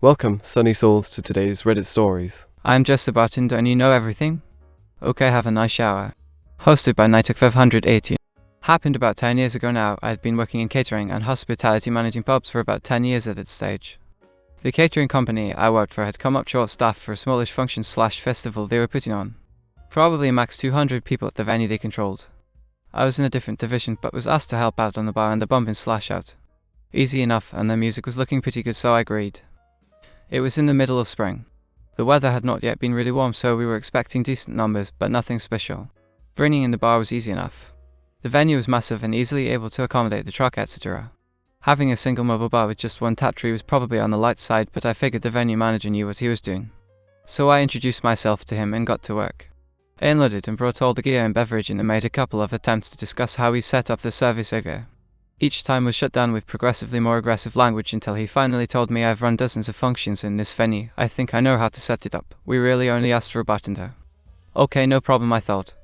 Welcome, sunny souls, to today's Reddit stories. I'm just a bartender and you know everything? Okay, have a nice shower. Hosted by Nightook 580. Happened about 10 years ago now. I had been working in catering and hospitality, managing pubs for about 10 years at that stage. The catering company I worked for had come up short staffed for a smallish function/festival they were putting on. Probably max 200 people at the venue they controlled. I was in a different division but was asked to help out on the bar and the bumping/out. Easy enough, and the music was looking pretty good, so I agreed. It was in the middle of spring. The weather had not yet been really warm, so we were expecting decent numbers, but nothing special. Bringing in the bar was easy enough. The venue was massive and easily able to accommodate the truck, etc. Having a single mobile bar with just one tap tree was probably on the light side, but I figured the venue manager knew what he was doing. So I introduced myself to him and got to work. I unloaded and brought all the gear and beverage in and made a couple of attempts to discuss how we set up the service area. Each time was shut down with progressively more aggressive language until he finally told me, "I've run dozens of functions in this venue. I think I know how to set it up. We really only asked for a bartender." Okay, no problem, I thought.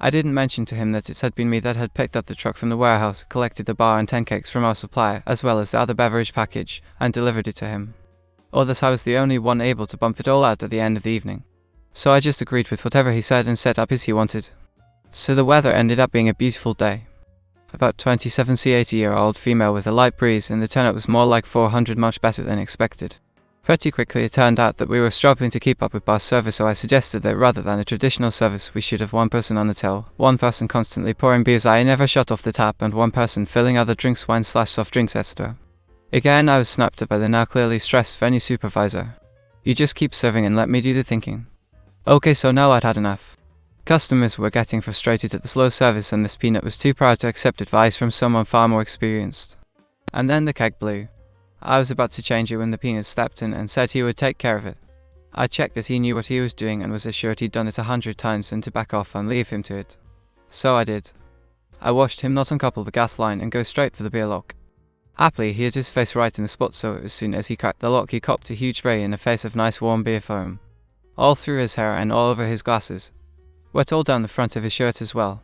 I didn't mention to him that it had been me that had picked up the truck from the warehouse, collected the bar and 10 cakes from our supplier, as well as the other beverage package, and delivered it to him. Or that I was the only one able to bump it all out at the end of the evening. So I just agreed with whatever he said and set up as he wanted. So the weather ended up being a beautiful day. About 27 80-year-old female with a light breeze, and the turnout was more like 400, much better than expected. Pretty quickly it turned out that we were struggling to keep up with bar service, so I suggested that rather than a traditional service we should have one person on the till, one person constantly pouring beers I never shut off the tap, and one person filling other drinks, wine/soft drinks, etc. Again I was snapped at by the now clearly stressed venue supervisor. "You just keep serving and let me do the thinking." Okay, so now I'd had enough. Customers were getting frustrated at the slow service, and this peanut was too proud to accept advice from someone far more experienced. And then the keg blew. I was about to change it when the peanut stepped in and said he would take care of it. I checked that he knew what he was doing and was assured he'd done it 100 times and to back off and leave him to it. So I did. I watched him not uncouple the gas line and go straight for the beer lock. Happily he had his face right in the spot, so as soon as he cracked the lock he copped a huge spray in the face of nice warm beer foam. All through his hair and all over his glasses. Wet all down the front of his shirt as well.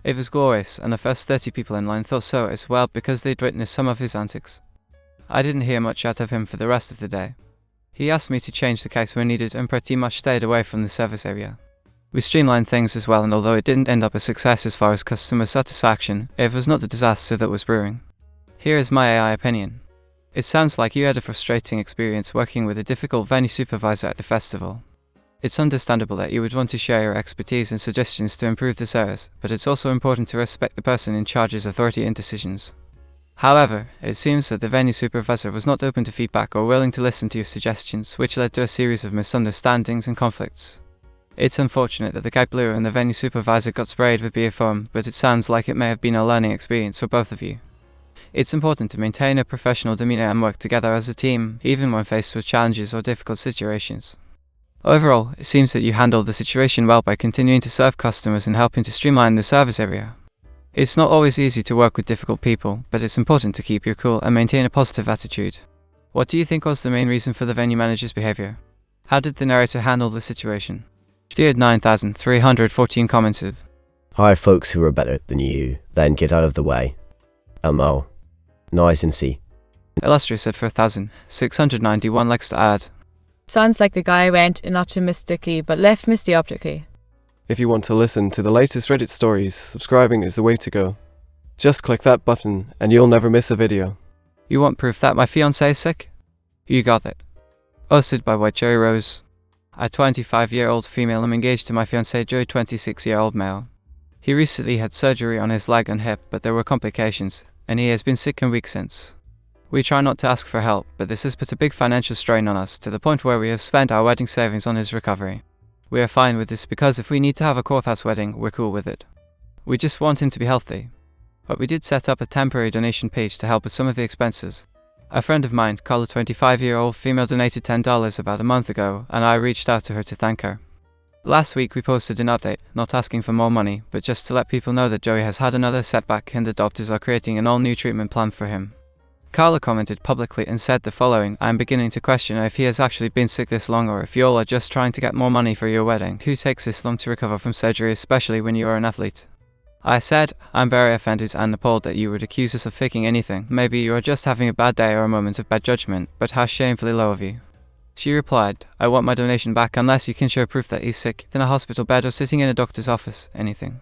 It was glorious, and the first 30 people in line thought so as well because they'd witnessed some of his antics. I didn't hear much out of him for the rest of the day. He asked me to change the cakes when needed and pretty much stayed away from the service area. We streamlined things as well, and although it didn't end up a success as far as customer satisfaction, it was not the disaster that was brewing. Here is my AI opinion. It sounds like you had a frustrating experience working with a difficult venue supervisor at the festival. It's understandable that you would want to share your expertise and suggestions to improve the service, but it's also important to respect the person in charge's authority and decisions. However, it seems that the venue supervisor was not open to feedback or willing to listen to your suggestions, which led to a series of misunderstandings and conflicts. It's unfortunate that the keg blew and the venue supervisor got sprayed with beer foam, but it sounds like it may have been a learning experience for both of you. It's important to maintain a professional demeanor and work together as a team, even when faced with challenges or difficult situations. Overall, it seems that you handled the situation well by continuing to serve customers and helping to streamline the service area. It's not always easy to work with difficult people, but it's important to keep your cool and maintain a positive attitude. What do you think was the main reason for the venue manager's behavior? How did the narrator handle the situation? Feared 9314 commented. Hire folks who are better than you, then get out of the way. MO. Nice and see. Illustrious said 4691 likes to add. Sounds like the guy went in optimistically but left misty optically. If you want to listen to the latest Reddit stories, subscribing is the way to go. Just click that button and you'll never miss a video. You want proof that my fiancé is sick? You got it. Hosted by White Cherry Rose. A 25-year-old female am engaged to my fiancé Joe, 26-year-old male. He recently had surgery on his leg and hip, but there were complications, and he has been sick and weak since. We try not to ask for help, but this has put a big financial strain on us, to the point where we have spent our wedding savings on his recovery. We are fine with this because if we need to have a courthouse wedding, we're cool with it. We just want him to be healthy. But we did set up a temporary donation page to help with some of the expenses. A friend of mine, called a 25-year-old female, donated $10 about a month ago, and I reached out to her to thank her. Last week we posted an update, not asking for more money, but just to let people know that Joey has had another setback and the doctors are creating an all-new treatment plan for him. Carla commented publicly and said the following: "I'm beginning to question if he has actually been sick this long or if you all are just trying to get more money for your wedding. Who takes this long to recover from surgery, especially when you are an athlete?" I said, "I'm very offended and appalled that you would accuse us of faking anything. Maybe you are just having a bad day or a moment of bad judgment, but how shamefully low of you. She replied, I want my donation back unless you can show proof that he's sick, in a hospital bed or sitting in a doctor's office, anything.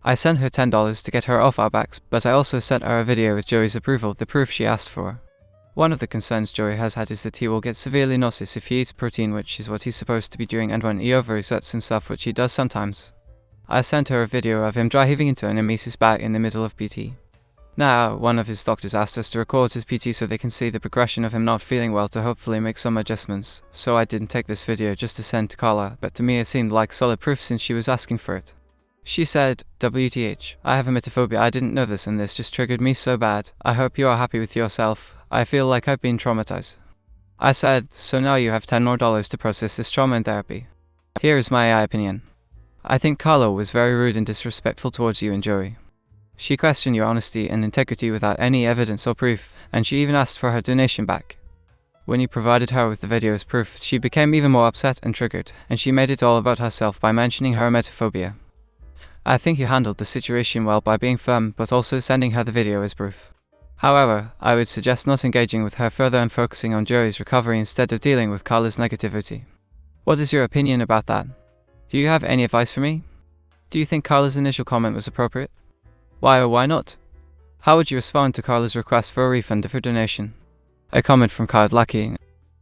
I sent her $10 to get her off our backs, but I also sent her a video with Joey's approval, the proof she asked for. One of the concerns Joey has had is that he will get severely nauseous if he eats protein, which is what he's supposed to be doing, and when he overeats and stuff, which he does sometimes. I sent her a video of him dry heaving into an emesis bag in the middle of PT. Now, one of his doctors asked us to record his PT so they can see the progression of him not feeling well to hopefully make some adjustments, so I didn't take this video just to send to Carla, but to me it seemed like solid proof since she was asking for it. She said, WTH, I have emetophobia, I didn't know this and this just triggered me so bad. I hope you are happy with yourself. I feel like I've been traumatized. I said, so now you have $10 more to process this trauma in therapy. Here is my opinion. I think Carla was very rude and disrespectful towards you and Joey. She questioned your honesty and integrity without any evidence or proof, and she even asked for her donation back. When you provided her with the video as proof, she became even more upset and triggered, and she made it all about herself by mentioning her emetophobia. I think you handled the situation well by being firm, but also sending her the video as proof. However, I would suggest not engaging with her further and focusing on Joey's recovery instead of dealing with Carla's negativity. What is your opinion about that? Do you have any advice for me? Do you think Carla's initial comment was appropriate? Why or why not? How would you respond to Carla's request for a refund of her donation? A comment from Card Lucky.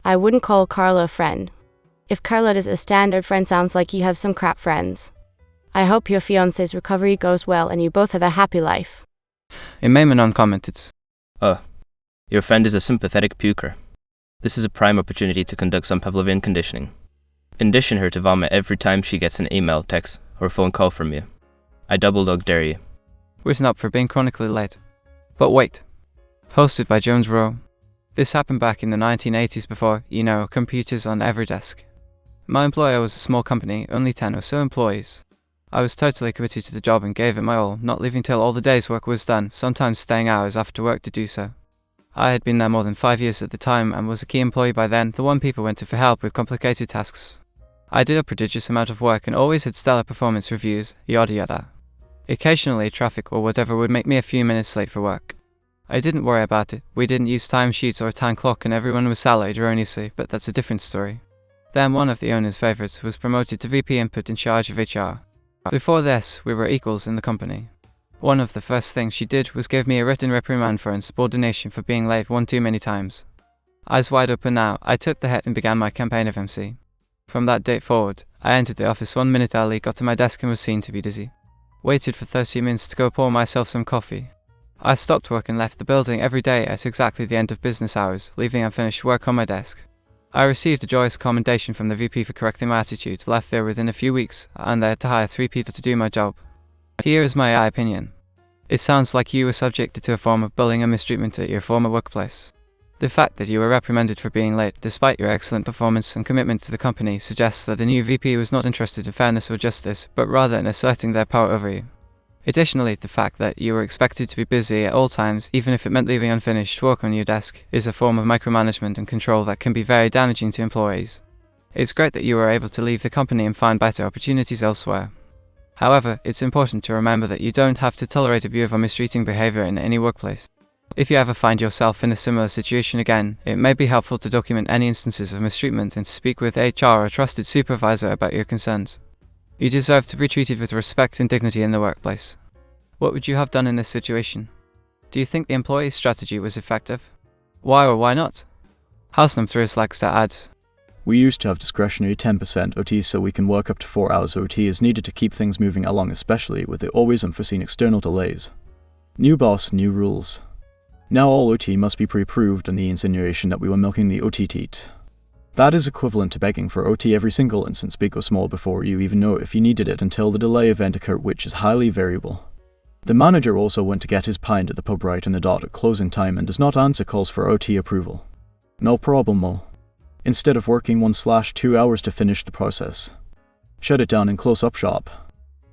I wouldn't call Carla a friend. If Carla is a standard friend, sounds like you have some crap friends. I hope your fiancé's recovery goes well and you both have a happy life. Imamanon commented. Your friend is a sympathetic puker. This is a prime opportunity to conduct some Pavlovian conditioning. Condition her to vomit every time she gets an email, text, or phone call from you. I double dog dare you. Written up for being chronically late. But wait. Hosted by Jones Rowe. This happened back in the 1980s before, computers on every desk. My employer was a small company, only 10 or so employees. I was totally committed to the job and gave it my all, not leaving till all the day's work was done, sometimes staying hours after work to do so. I had been there more than 5 years at the time and was a key employee by then, the one people went to for help with complicated tasks. I did a prodigious amount of work and always had stellar performance reviews, yada yada. Occasionally traffic or whatever would make me a few minutes late for work. I didn't worry about it, we didn't use timesheets or a time clock and everyone was salaried erroneously, but that's a different story. Then one of the owner's favourites was promoted to VP and put in charge of HR. Before this, we were equals in the company. One of the first things she did was give me a written reprimand for insubordination for being late one too many times. Eyes wide open now, I took the hit and began my campaign of MC. From that date forward, I entered the office 1 minute early, got to my desk and was seen to be dizzy. Waited for 30 minutes to go pour myself some coffee. I stopped work and left the building every day at exactly the end of business hours, leaving unfinished work on my desk. I received a joyous commendation from the VP for correcting my attitude, left there within a few weeks, and they had to hire 3 people to do my job. Here is my opinion. It sounds like you were subjected to a form of bullying and mistreatment at your former workplace. The fact that you were reprimanded for being late, despite your excellent performance and commitment to the company, suggests that the new VP was not interested in fairness or justice, but rather in asserting their power over you. Additionally, the fact that you were expected to be busy at all times, even if it meant leaving unfinished work on your desk, is a form of micromanagement and control that can be very damaging to employees. It's great that you were able to leave the company and find better opportunities elsewhere. However, it's important to remember that you don't have to tolerate abuse or mistreating behavior in any workplace. If you ever find yourself in a similar situation again, it may be helpful to document any instances of mistreatment and to speak with HR or a trusted supervisor about your concerns. You deserve to be treated with respect and dignity in the workplace. What would you have done in this situation? Do you think the employee's strategy was effective? Why or why not? House3 likes to add, We used to have discretionary 10% OT so we can work up to 4 hours OT as needed to keep things moving along, especially with the always unforeseen external delays. New boss, new rules. Now all OT must be pre-approved, and the insinuation that we were milking the OT teat. That is equivalent to begging for OT every single instance, big or small, before you even know if you needed it until the delay event occurred, which is highly variable. The manager also went to get his pint at the pub right on the dot at closing time and does not answer calls for OT approval. No problemo. Instead of working 1/2 hours to finish the process. Shut it down and close up shop.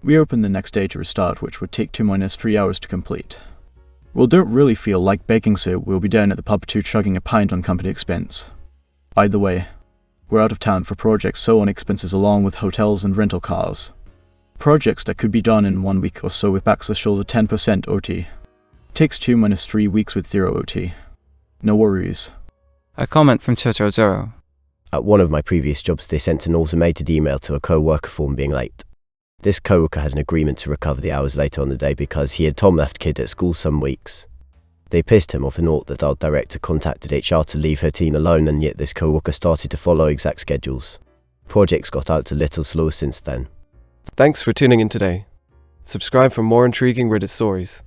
We open the next day to restart, which would take 2-3 hours to complete. We don't really feel like baking, so we'll be down at the pub too, chugging a pint on company expense. Either way, we're out of town for projects, so on expenses along with hotels and rental cars. Projects that could be done in 1 week or so with backs the shoulder 10% OT. Takes 2-3 weeks with 0 OT. No worries. A comment from Chotoro Zero. At one of my previous jobs, they sent an automated email to a co-worker for being late. This co-worker had an agreement to recover the hours later on the day because he had Tom left kid at school some weeks. They pissed him off and thought that our director contacted HR to leave her team alone, and yet this co-worker started to follow exact schedules. Projects got out a little slower since then. Thanks for tuning in today. Subscribe for more intriguing Reddit stories.